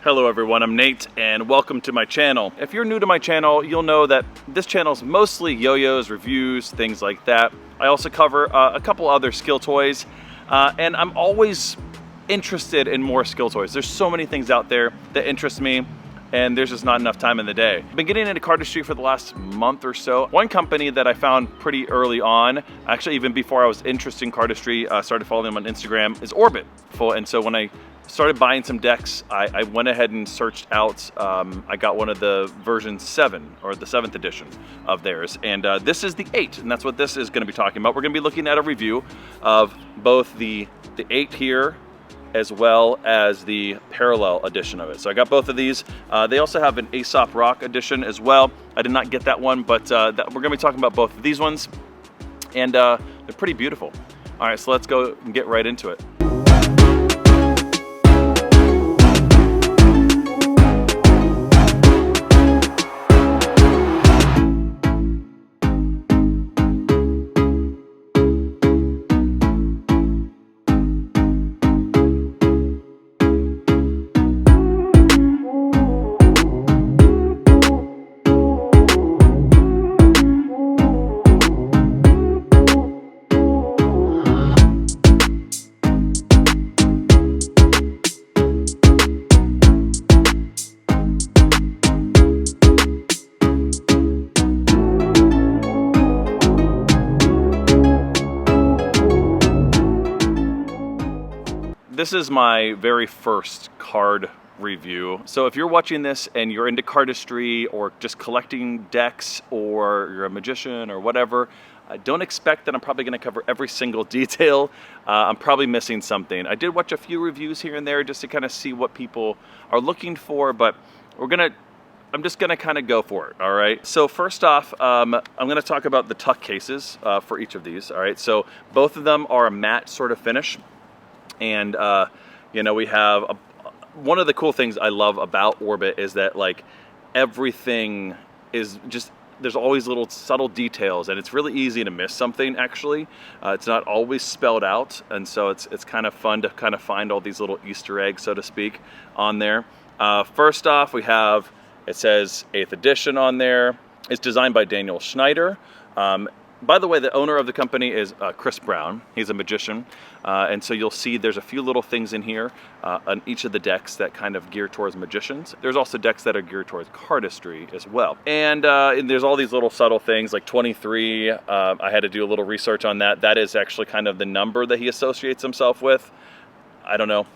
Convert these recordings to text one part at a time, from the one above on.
Hello everyone, I'm Nate and welcome to my channel. If you're new to my channel, you'll know that this channel is mostly yo-yos, reviews, things like that. I also cover a couple other skill toys and I'm always interested in more skill toys. There's so many things out there that interest me and there's just not enough time in the day. I've been getting into cardistry for the last month or so. One company that I found pretty early on, actually even before I was interested in cardistry, started following them on Instagram, is Orbit. And so when I started buying some decks, I went ahead and searched out, I got one of the version 7, or the 7th edition of theirs, and this is the 8, and that's what this is going to be talking about. We're going to be looking at a review of both the 8 here, as well as the parallel edition of it. So I got both of these. They also have an Aesop Rock edition as well. I did not get that one, but we're going to be talking about both of these ones, and they're pretty beautiful. All right, so let's go and get right into it. This is my very first card review. So if you're watching this and you're into cardistry or just collecting decks, or you're a magician or whatever, don't expect that I'm probably going to cover every single detail. I'm probably missing something. I did watch a few reviews here and there just to kind of see what people are looking for, but I'm just gonna kind of go for it, all right? So first off, I'm gonna talk about the tuck cases for each of these, all right? So both of them are a matte sort of finish. And you know, we have one of the cool things I love about Orbit is that like everything is just, there's always little subtle details, and it's really easy to miss something actually. It's not always spelled out, and so it's kind of fun to kind of find all these little Easter eggs, so to speak, on there. First off, we have, it says 8th edition on there. It's designed by Daniel Schneider. By the way, the owner of the company is Chris Brown. He's a magician. And so you'll see there's a few little things in here on each of the decks that kind of gear towards magicians. There's also decks that are geared towards cardistry as well. And there's all these little subtle things like 23. I had to do a little research on that. That is actually kind of the number that he associates himself with. I don't know,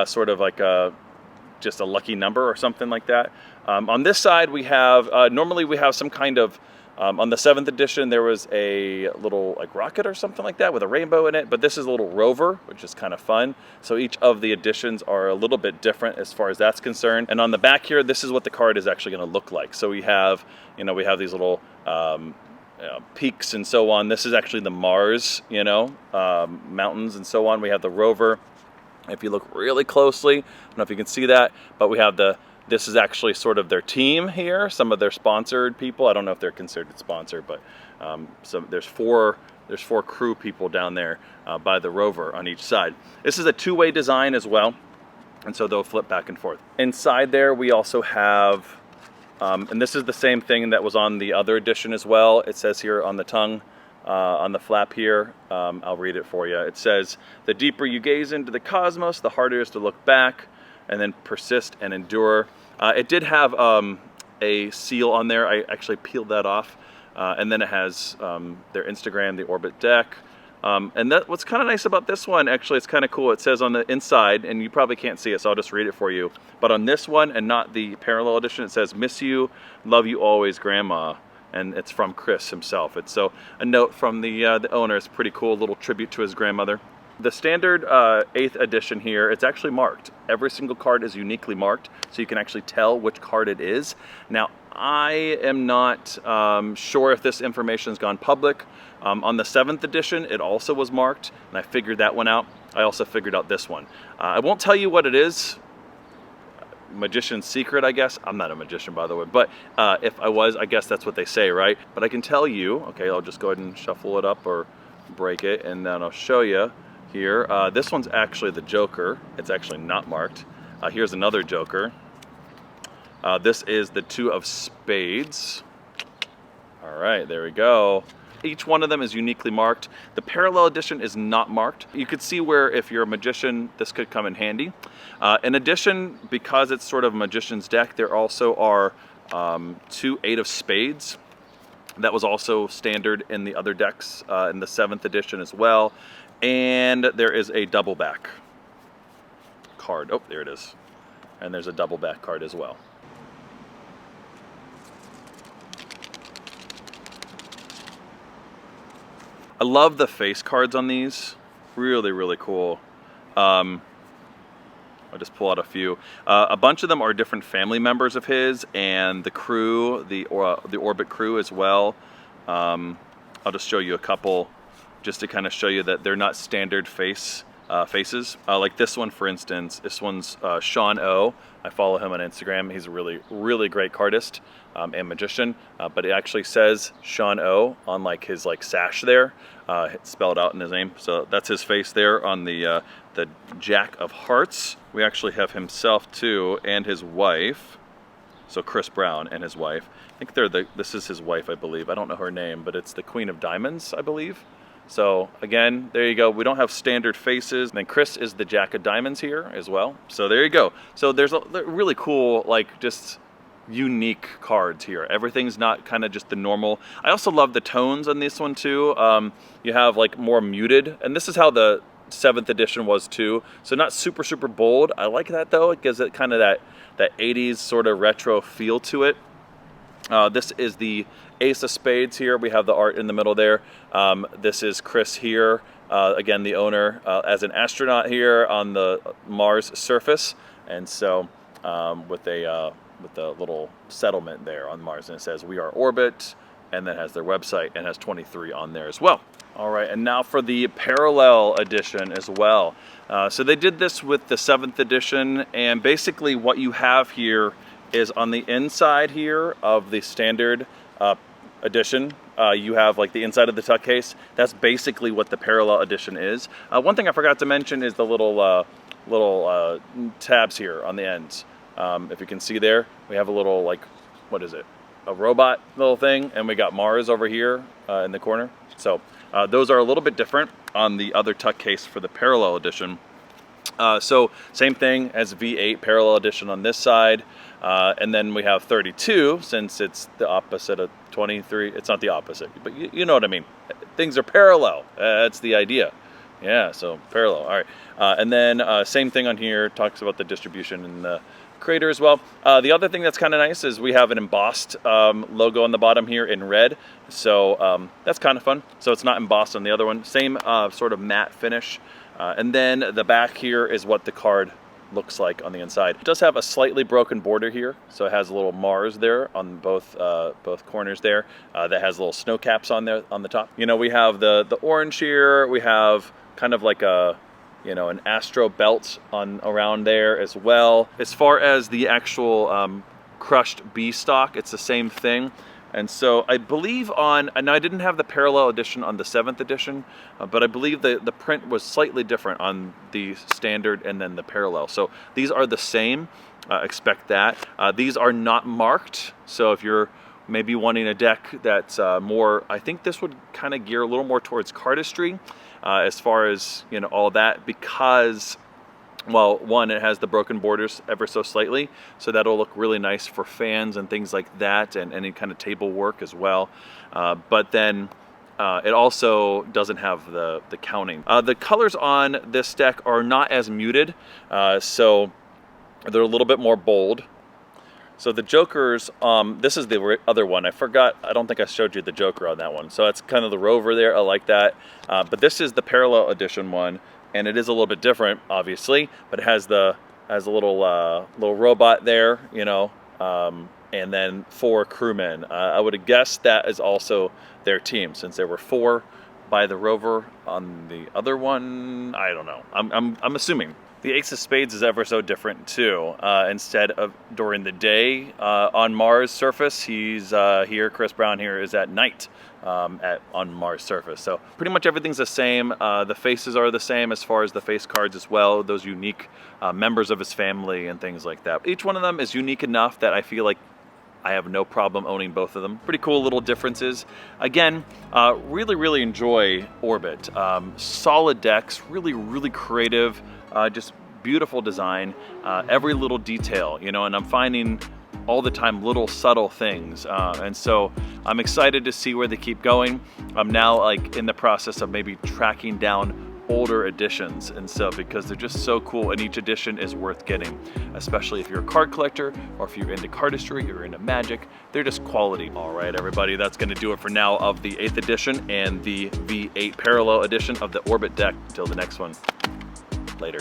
sort of like just a lucky number or something like that. On this side we have, normally we have some kind of, on the 7th edition, there was a little like rocket or something like that with a rainbow in it, but this is a little rover, which is kind of fun. So each of the editions are a little bit different as far as that's concerned. And on the back here, this is what the card is actually going to look like. So we have, you know, we have these little peaks and so on. This is actually the Mars, you know, mountains and so on. We have the rover. If you look really closely, I don't know if you can see that, but we have this is actually sort of their team here, some of their sponsored people. I don't know if they're considered sponsored, but so there's four crew people down there by the rover on each side. This is a two-way design as well, and so they'll flip back and forth. Inside there we also have, and this is the same thing that was on the other edition as well. It says here on the tongue, on the flap here, I'll read it for you. It says, "The deeper you gaze into the cosmos, the harder it is to look back, and then persist and endure." It did have a seal on there. I actually peeled that off. And then it has their Instagram, the Orbit deck. And what's kind of nice about this one, actually, it's kind of cool. It says on the inside, and you probably can't see it, so I'll just read it for you. But on this one, and not the parallel edition, it says, "Miss you, love you always, Grandma." And it's from Chris himself. It's so a note from the owner. It's pretty cool, a little tribute to his grandmother. The standard 8th edition here, it's actually marked. Every single card is uniquely marked, so you can actually tell which card it is. Now, I am not sure if this information has gone public. On the 7th edition, it also was marked, and I figured that one out. I also figured out this one. I won't tell you what it is. Magician's secret, I guess. I'm not a magician, by the way, but if I was, I guess that's what they say, right? But I can tell you, okay, I'll just go ahead and shuffle it up or break it, and then I'll show you here. This one's actually the Joker. It's actually not marked. Here's another Joker. This is the 2 of spades. All right, there we go. Each one of them is uniquely marked. The parallel edition is not marked. You could see where if you're a magician, this could come in handy. In addition, because it's sort of a magician's deck, there also are 2 8 of spades. That was also standard in the other decks, in the 7th edition as well. And there is a double back card. Oh, there it is. And there's a double back card as well. I love the face cards on these. Really, really cool. I'll just pull out a few. A bunch of them are different family members of his, and the crew, the Orbit crew as well. I'll just show you a couple, just to kind of show you that they're not standard faces. Like this one, for instance. This one's Sean O. I follow him on Instagram. He's a really, really great cardist and magician. But it actually says Sean O on like his sash there, spelled out in his name. So that's his face there on the Jack of Hearts. We actually have himself too, and his wife. So Chris Brown and his wife. I think this is his wife, I believe. I don't know her name, but it's the Queen of Diamonds, I believe. So again, there you go. We don't have standard faces. And then Chris is the Jack of Diamonds here as well. So there you go. So there's a really cool, just unique cards here. Everything's not kind of just the normal. I also love the tones on this one too. You have more muted, and this is how the 7th edition was too. So not super, super bold. I like that though. It gives it kind of that 80s sort of retro feel to it. This is the Ace of Spades here. We have the art in the middle there. This is Chris here, again the owner, as an astronaut here on the Mars surface, and so with a little settlement there on Mars, and it says "We are Orbit," and then has their website and has 23 on there as well. All right, and now for the parallel edition as well. So they did this with the 7th edition, and basically what you have here is on the inside here of the standard edition, you have the inside of the tuck case. That's basically what the parallel edition is. One thing I forgot to mention is the little tabs here on the ends. If you can see there, we have a little what is it? A robot little thing, and we got Mars over here in the corner. So those are a little bit different on the other tuck case for the parallel edition. So same thing as V8 parallel edition on this side. And then we have 32, since it's the opposite of 23. It's not the opposite, but you know what I mean. Things are parallel. That's the idea. Yeah, so parallel. All right. And then same thing on here. Talks about the distribution and the creator as well. The other thing that's kind of nice is we have an embossed logo on the bottom here in red. So that's kind of fun. So it's not embossed on the other one. Same sort of matte finish. And then the back here is what the card looks like on the inside. It does have a slightly broken border here, so it has a little Mars there on both corners there. That has little snow caps on there on the top. You know, we have the orange here. We have kind of like a an astro belt on around there as well. As far as the actual crushed B stock, it's the same thing. And so I believe and I didn't have the parallel edition on the 7th edition, but I believe the print was slightly different on the standard and then the parallel. So these are the same, expect that. These are not marked, so if you're maybe wanting a deck that's more, I think this would kind of gear a little more towards cardistry, as far as, all that, because, well, one, it has the broken borders ever so slightly, so that'll look really nice for fans and things like that, and any kind of table work as well. But then it also doesn't have the counting. The colors on this deck are not as muted, so they're a little bit more bold. So the Jokers, this is the other one. I forgot, I don't think I showed you the Joker on that one. So that's kind of the Rover there, I like that. But this is the parallel edition one, and it is a little bit different, obviously, but it has a little robot there, and then 4 crewmen. I would have guessed that is also their team, since there were 4 by the Rover on the other one. I don't know. I'm assuming. The ace of spades is ever so different too. Instead of during the day on Mars' surface, he's here, Chris Brown here is at night on Mars' surface. So pretty much everything's the same. The faces are the same as far as the face cards as well, those unique members of his family and things like that. Each one of them is unique enough that I feel like I have no problem owning both of them. Pretty cool little differences. Again, really enjoy Orbit. Solid decks, really creative. Just beautiful design, every little detail, you know, and I'm finding all the time little subtle things, and so I'm excited to see where they keep going. I'm now like in the process of maybe tracking down older editions, and so because they're just so cool, and each edition is worth getting, especially if you're a card collector or if you're into cardistry, you're into magic. They're just quality. All right, everybody, that's going to do it for now of the 8th edition and the V8 parallel edition of the Orbit deck. Until the next one. Later.